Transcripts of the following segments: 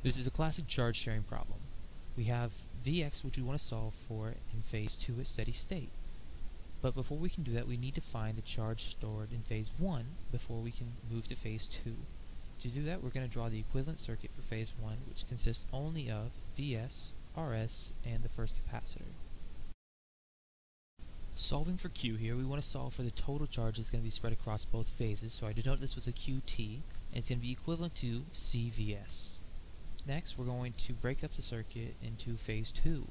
This is a classic charge sharing problem. We have Vx, which we want to solve for in phase 2 at steady state. But before we can do that, we need to find the charge stored in phase 1 before we can move to phase 2. To do that, we're going to draw the equivalent circuit for phase 1, which consists only of Vs, Rs, and the first capacitor. Solving for Q here, we want to solve for the total charge that's going to be spread across both phases, so I denote this with a QT, and it's going to be equivalent to CVS. Next, we're going to break up the circuit into phase 2.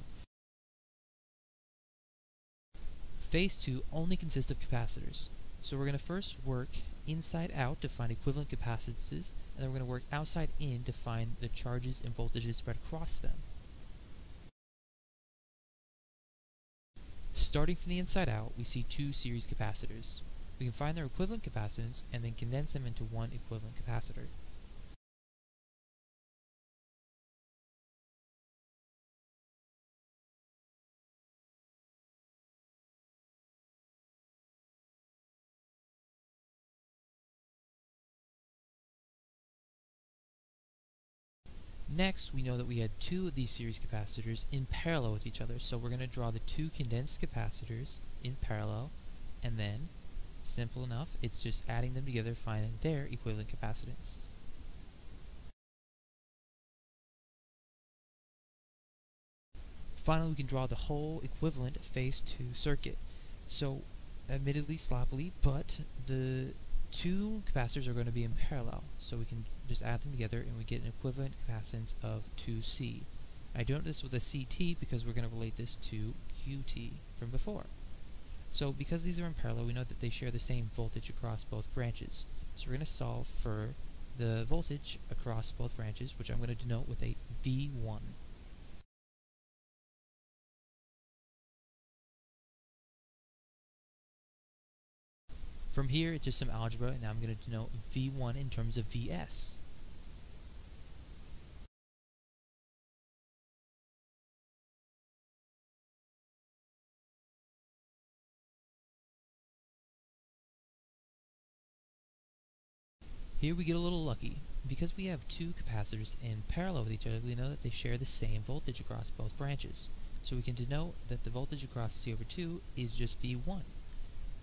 Phase 2 only consists of capacitors, so we're going to first work inside out to find equivalent capacitances, and then we're going to work outside in to find the charges and voltages spread across them. Starting from the inside out, we see two series capacitors. We can find their equivalent capacitance and then condense them into one equivalent capacitor. Next, we know that we had two of these series capacitors in parallel with each other, so we're going to draw the two condensed capacitors in parallel, and then, simple enough, it's just adding them together, finding their equivalent capacitance. Finally, we can draw the whole equivalent phase 2 circuit. So, admittedly sloppily, but the two capacitors are going to be in parallel, so we can just add them together and we get an equivalent capacitance of 2C. I denote this with a CT because we're going to relate this to QT from before. So because these are in parallel, we know that they share the same voltage across both branches. So we're going to solve for the voltage across both branches, which I'm going to denote with a V1. From here, it's just some algebra, and now I'm going to denote V1 in terms of Vs. Here we get a little lucky. Because we have two capacitors in parallel with each other, we know that they share the same voltage across both branches. So we can denote that the voltage across C over 2 is just V1.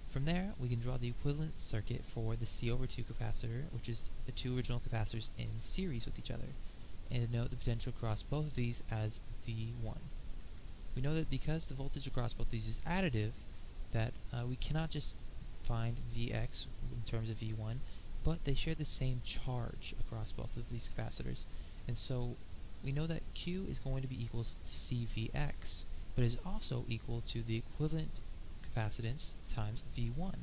From there, we can draw the equivalent circuit for the C over 2 capacitor, which is the two original capacitors in series with each other, and denote the potential across both of these as V1. We know that because the voltage across both of these is additive, that we cannot just find Vx in terms of V1, but they share the same charge across both of these capacitors, and so we know that Q is going to be equal to CVx, but is also equal to the equivalent capacitance times V1.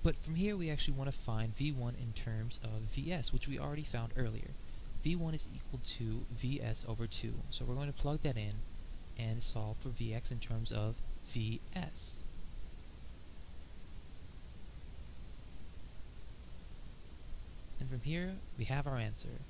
But from here we actually want to find V1 in terms of Vs, which we already found earlier. V1 is equal to Vs over 2, so we're going to plug that in and solve for Vx in terms of Vs. And from here we have our answer.